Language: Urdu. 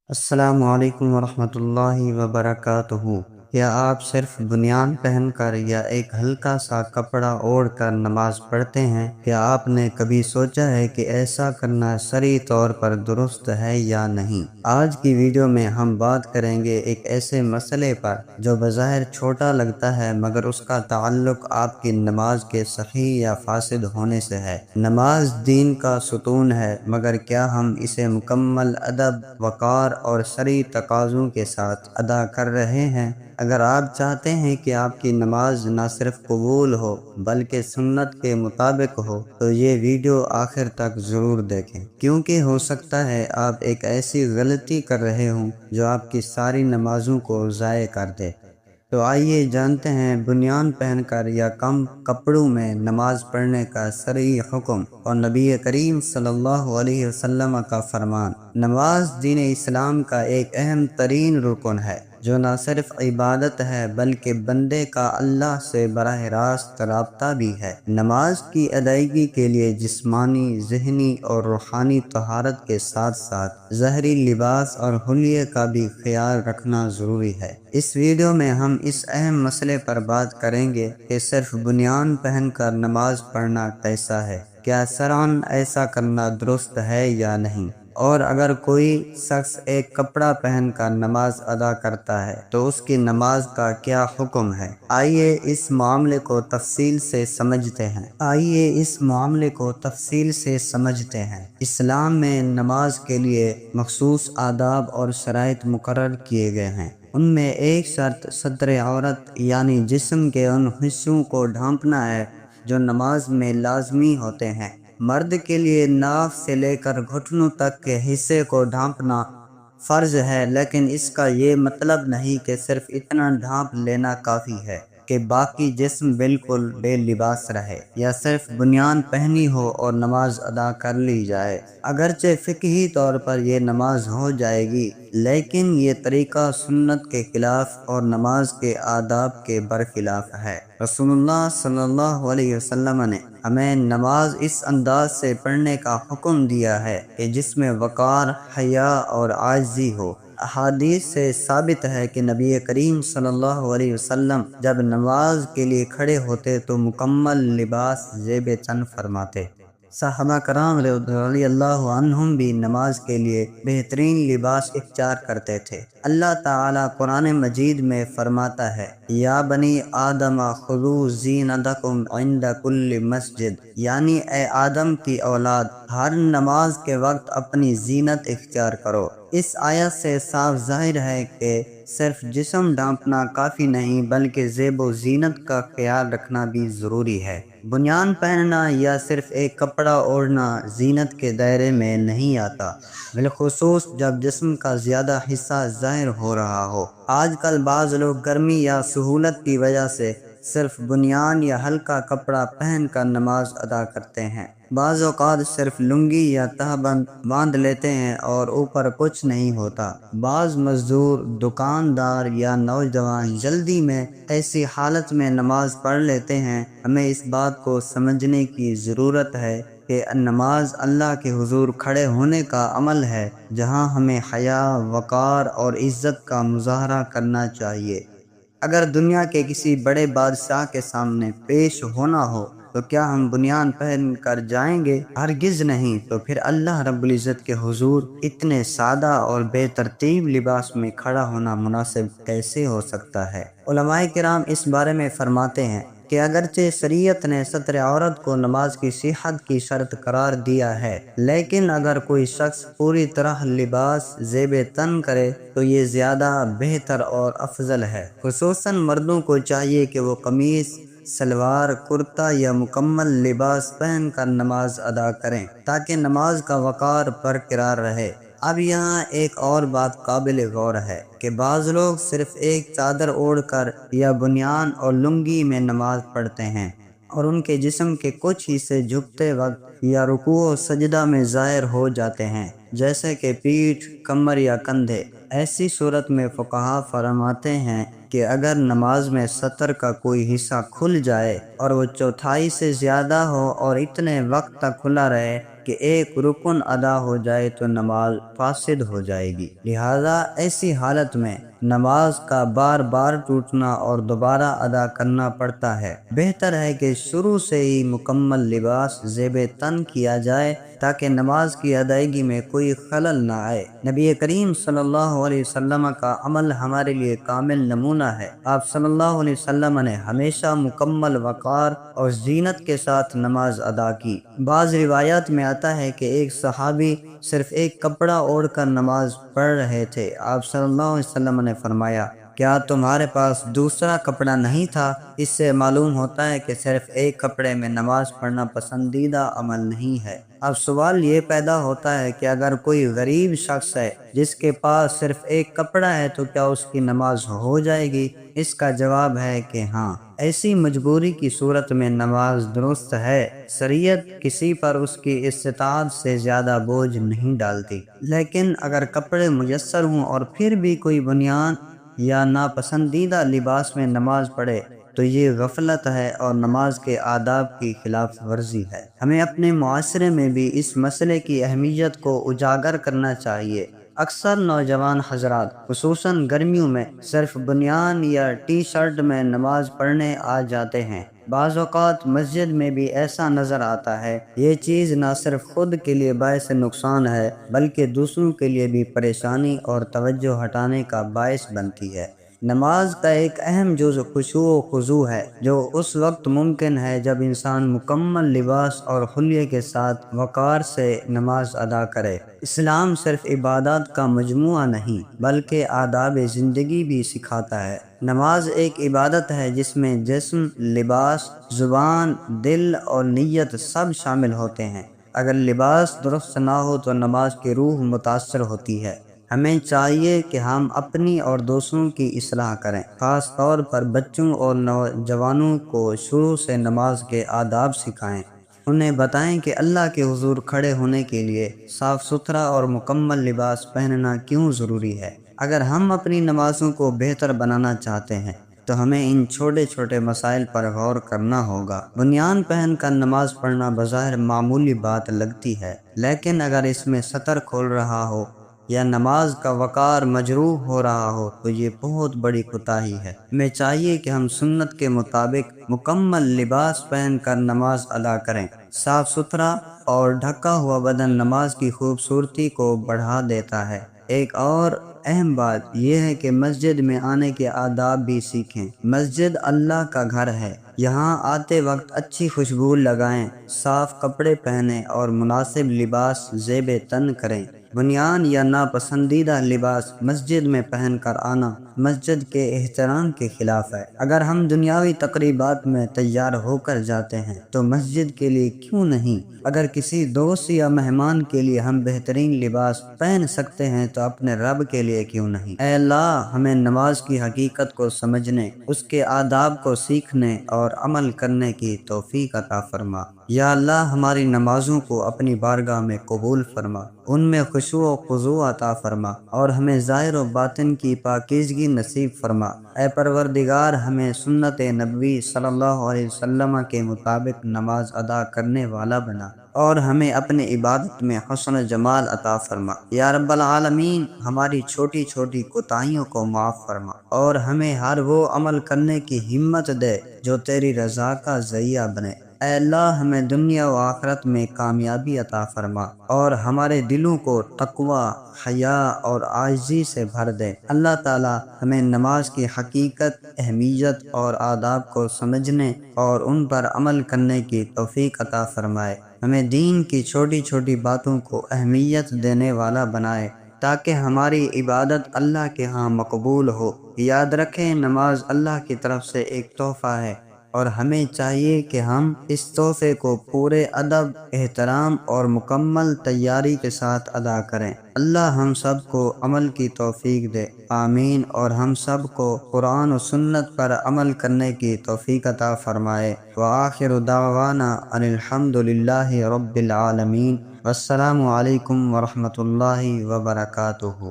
السلام علیکم ورحمۃ اللہ وبرکاتہ۔ کیا آپ صرف بنیان پہن کر یا ایک ہلکا سا کپڑا اوڑھ کر نماز پڑھتے ہیں؟ کیا آپ نے کبھی سوچا ہے کہ ایسا کرنا شرعی طور پر درست ہے یا نہیں؟ آج کی ویڈیو میں ہم بات کریں گے ایک ایسے مسئلے پر جو بظاہر چھوٹا لگتا ہے مگر اس کا تعلق آپ کی نماز کے صحیح یا فاسد ہونے سے ہے۔ نماز دین کا ستون ہے، مگر کیا ہم اسے مکمل ادب، وقار اور شرعی تقاضوں کے ساتھ ادا کر رہے ہیں؟ اگر آپ چاہتے ہیں کہ آپ کی نماز نہ صرف قبول ہو بلکہ سنت کے مطابق ہو تو یہ ویڈیو آخر تک ضرور دیکھیں، کیونکہ ہو سکتا ہے آپ ایک ایسی غلطی کر رہے ہوں جو آپ کی ساری نمازوں کو ضائع کر دے۔ تو آئیے جانتے ہیں بنیان پہن کر یا کم کپڑوں میں نماز پڑھنے کا شرعی حکم اور نبی کریم صلی اللہ علیہ وسلم کا فرمان۔ نماز دین اسلام کا ایک اہم ترین رکن ہے جو نہ صرف عبادت ہے بلکہ بندے کا اللہ سے براہ راست رابطہ بھی ہے۔ نماز کی ادائیگی کے لیے جسمانی، ذہنی اور روحانی طہارت کے ساتھ ساتھ ظاہری لباس اور حلیے کا بھی خیال رکھنا ضروری ہے۔ اس ویڈیو میں ہم اس اہم مسئلے پر بات کریں گے کہ صرف بنیان پہن کر نماز پڑھنا کیسا ہے، کیا شرعاً ایسا کرنا درست ہے یا نہیں، اور اگر کوئی شخص ایک کپڑا پہن کر نماز ادا کرتا ہے تو اس کی نماز کا کیا حکم ہے۔ آئیے اس معاملے کو تفصیل سے سمجھتے ہیں۔ اسلام میں نماز کے لیے مخصوص آداب اور شرائط مقرر کیے گئے ہیں۔ ان میں ایک شرط ستر عورت یعنی جسم کے ان حصوں کو ڈھانپنا ہے جو نماز میں لازمی ہوتے ہیں۔ مرد کے لیے ناف سے لے کر گھٹنوں تک کے حصے کو ڈھانپنا فرض ہے، لیکن اس کا یہ مطلب نہیں کہ صرف اتنا ڈھانپ لینا کافی ہے کہ باقی جسم بالکل بے لباس رہے، یا صرف بنیان پہنی ہو اور نماز ادا کر لی جائے۔ اگرچہ فقہی طور پر یہ نماز ہو جائے گی، لیکن یہ طریقہ سنت کے خلاف اور نماز کے آداب کے برخلاف ہے۔ رسول اللہ صلی اللہ علیہ وسلم نے ہمیں نماز اس انداز سے پڑھنے کا حکم دیا ہے کہ جس میں وقار، حیا اور عاجزی ہو۔ احادیث سے ثابت ہے کہ نبی کریم صلی اللہ علیہ وسلم جب نماز کے لیے کھڑے ہوتے تو مکمل لباس زیب تن فرماتے۔ صحابہ کرام رضی اللہ عنہم بھی نماز کے لیے بہترین لباس اختیار کرتے تھے۔ اللہ تعالیٰ قرآن مجید میں فرماتا ہے، یا بنی آدم خذوا زینتکم عند کل مسجد، یعنی اے آدم کی اولاد، ہر نماز کے وقت اپنی زینت اختیار کرو۔ اس آیت سے صاف ظاہر ہے کہ صرف جسم ڈھانپنا کافی نہیں بلکہ زیب و زینت کا خیال رکھنا بھی ضروری ہے۔ بنیان پہننا یا صرف ایک کپڑا اوڑھنا زینت کے دائرے میں نہیں آتا، بالخصوص جب جسم کا زیادہ حصہ ظاہر ہو رہا ہو۔ آج کل بعض لوگ گرمی یا سہولت کی وجہ سے صرف بنیان یا ہلکا کپڑا پہن کر نماز ادا کرتے ہیں۔ بعض اوقات صرف لنگی یا تہبند باندھ لیتے ہیں اور اوپر کچھ نہیں ہوتا۔ بعض مزدور، دکاندار یا نوجوان جلدی میں ایسی حالت میں نماز پڑھ لیتے ہیں۔ ہمیں اس بات کو سمجھنے کی ضرورت ہے کہ نماز اللہ کے حضور کھڑے ہونے کا عمل ہے، جہاں ہمیں حیا، وقار اور عزت کا مظاہرہ کرنا چاہیے۔ اگر دنیا کے کسی بڑے بادشاہ کے سامنے پیش ہونا ہو تو کیا ہم بنیان پہن کر جائیں گے؟ ہرگز نہیں۔ تو پھر اللہ رب العزت کے حضور اتنے سادہ اور بے ترتیب لباس میں کھڑا ہونا مناسب کیسے ہو سکتا ہے؟ علماء کرام اس بارے میں فرماتے ہیں کہ اگرچہ شریعت نے ستر عورت کو نماز کی صحت کی شرط قرار دیا ہے، لیکن اگر کوئی شخص پوری طرح لباس زیب تن کرے تو یہ زیادہ بہتر اور افضل ہے۔ خصوصاً مردوں کو چاہیے کہ وہ قمیص، سلوار، کرتا یا مکمل لباس پہن کر نماز ادا کریں تاکہ نماز کا وقار برقرار رہے۔ اب یہاں ایک اور بات قابل غور ہے کہ بعض لوگ صرف ایک چادر اوڑھ کر یا بنیان اور لنگی میں نماز پڑھتے ہیں اور ان کے جسم کے کچھ حصے جھکتے وقت یا رکوع و سجدہ میں ظاہر ہو جاتے ہیں، جیسے کہ پیٹھ، کمر یا کندھے۔ ایسی صورت میں فقہا فرماتے ہیں کہ اگر نماز میں سطر کا کوئی حصہ کھل جائے اور وہ چوتھائی سے زیادہ ہو اور اتنے وقت تک کھلا رہے کہ ایک رکن ادا ہو جائے تو نماز فاسد ہو جائے گی، لہذا ایسی حالت میں نماز کا بار بار ٹوٹنا اور دوبارہ ادا کرنا پڑتا ہے۔ بہتر ہے کہ شروع سے ہی مکمل لباس زیب تن کیا جائے تاکہ نماز کی ادائیگی میں کوئی خلل نہ آئے۔ نبی کریم صلی اللہ علیہ وسلم کا عمل ہمارے لیے کامل نمونہ ہے۔ آپ صلی اللہ علیہ وسلم نے ہمیشہ مکمل وقار اور زینت کے ساتھ نماز ادا کی۔ بعض روایات میں آتا ہے کہ ایک صحابی صرف ایک کپڑا اوڑھ کر نماز پڑھ رہے تھے۔ آپ صلی اللہ علیہ وسلم نے فرمایا، کیا تمہارے پاس دوسرا کپڑا نہیں تھا؟ اس سے معلوم ہوتا ہے کہ صرف ایک کپڑے میں نماز پڑھنا پسندیدہ عمل نہیں ہے۔ اب سوال یہ پیدا ہوتا ہے کہ اگر کوئی غریب شخص ہے جس کے پاس صرف ایک کپڑا ہے تو کیا اس کی نماز ہو جائے گی؟ اس کا جواب ہے کہ ہاں، ایسی مجبوری کی صورت میں نماز درست ہے۔ شریعت کسی پر اس کی استطاعت سے زیادہ بوجھ نہیں ڈالتی، لیکن اگر کپڑے میسر ہوں اور پھر بھی کوئی بنیان یا ناپسندیدہ لباس میں نماز پڑھے تو یہ غفلت ہے اور نماز کے آداب کی خلاف ورزی ہے۔ ہمیں اپنے معاشرے میں بھی اس مسئلے کی اہمیت کو اجاگر کرنا چاہیے۔ اکثر نوجوان حضرات خصوصاً گرمیوں میں صرف بنیان یا ٹی شرٹ میں نماز پڑھنے آ جاتے ہیں۔ بعض اوقات مسجد میں بھی ایسا نظر آتا ہے۔ یہ چیز نہ صرف خود کے لیے باعث نقصان ہے بلکہ دوسروں کے لیے بھی پریشانی اور توجہ ہٹانے کا باعث بنتی ہے۔ نماز کا ایک اہم جزء خشوع و خضوع ہے، جو اس وقت ممکن ہے جب انسان مکمل لباس اور حلیے کے ساتھ وقار سے نماز ادا کرے۔ اسلام صرف عبادات کا مجموعہ نہیں بلکہ آداب زندگی بھی سکھاتا ہے۔ نماز ایک عبادت ہے جس میں جسم، لباس، زبان، دل اور نیت سب شامل ہوتے ہیں۔ اگر لباس درست نہ ہو تو نماز کی روح متاثر ہوتی ہے۔ ہمیں چاہیے کہ ہم اپنی اور دوسروں کی اصلاح کریں، خاص طور پر بچوں اور نوجوانوں کو شروع سے نماز کے آداب سکھائیں۔ انہیں بتائیں کہ اللہ کے حضور کھڑے ہونے کے لیے صاف ستھرا اور مکمل لباس پہننا کیوں ضروری ہے۔ اگر ہم اپنی نمازوں کو بہتر بنانا چاہتے ہیں تو ہمیں ان چھوٹے چھوٹے مسائل پر غور کرنا ہوگا۔ بنیان پہن کر نماز پڑھنا بظاہر معمولی بات لگتی ہے، لیکن اگر اس میں سطر کھول رہا ہو یا نماز کا وقار مجروح ہو رہا ہو تو یہ بہت بڑی کوتاہی ہے۔ ہمیں چاہیے کہ ہم سنت کے مطابق مکمل لباس پہن کر نماز ادا کریں۔ صاف ستھرا اور ڈھکا ہوا بدن نماز کی خوبصورتی کو بڑھا دیتا ہے۔ ایک اور اہم بات یہ ہے کہ مسجد میں آنے کے آداب بھی سیکھیں۔ مسجد اللہ کا گھر ہے، یہاں آتے وقت اچھی خوشبو لگائیں، صاف کپڑے پہنیں اور مناسب لباس زیب تن کریں۔ بنیان یا ناپسندیدہ لباس مسجد میں پہن کر آنا مسجد کے احترام کے خلاف ہے۔ اگر ہم دنیاوی تقریبات میں تیار ہو کر جاتے ہیں تو مسجد کے لیے کیوں نہیں؟ اگر کسی دوست یا مہمان کے لیے ہم بہترین لباس پہن سکتے ہیں تو اپنے رب کے لیے کیوں نہیں؟ اے اللہ، ہمیں نماز کی حقیقت کو سمجھنے، اس کے آداب کو سیکھنے اور عمل کرنے کی توفیق عطا فرما۔ یا اللہ، ہماری نمازوں کو اپنی بارگاہ میں قبول فرما، ان میں خشوع و خضوع عطا فرما اور ہمیں ظاہر و باطن کی پاکیزگی نصیب فرما۔ اے پروردگار، ہمیں سنت نبوی صلی اللہ علیہ وسلم کے مطابق نماز ادا کرنے والا بنا اور ہمیں اپنی عبادت میں حسن و جمال عطا فرما۔ یا رب العالمین، ہماری چھوٹی چھوٹی کوتاہیوں کو معاف فرما اور ہمیں ہر وہ عمل کرنے کی ہمت دے جو تیری رضا کا ذریعہ بنے۔ اے اللہ، ہمیں دنیا و آخرت میں کامیابی عطا فرما اور ہمارے دلوں کو تقوی، حیا اور عاجزی سے بھر دے۔ اللہ تعالی ہمیں نماز کی حقیقت، اہمیت اور آداب کو سمجھنے اور ان پر عمل کرنے کی توفیق عطا فرمائے۔ ہمیں دین کی چھوٹی چھوٹی باتوں کو اہمیت دینے والا بنائے تاکہ ہماری عبادت اللہ کے ہاں مقبول ہو۔ یاد رکھیں، نماز اللہ کی طرف سے ایک تحفہ ہے اور ہمیں چاہیے کہ ہم اس تحفے کو پورے ادب، احترام اور مکمل تیاری کے ساتھ ادا کریں۔ اللہ ہم سب کو عمل کی توفیق دے، آمین، اور ہم سب کو قرآن و سنت پر عمل کرنے کی توفیق عطا فرمائے۔ وآخر دعوانا ان الحمد للہ رب العالمین، والسلام علیکم ورحمۃ اللہ وبرکاتہ۔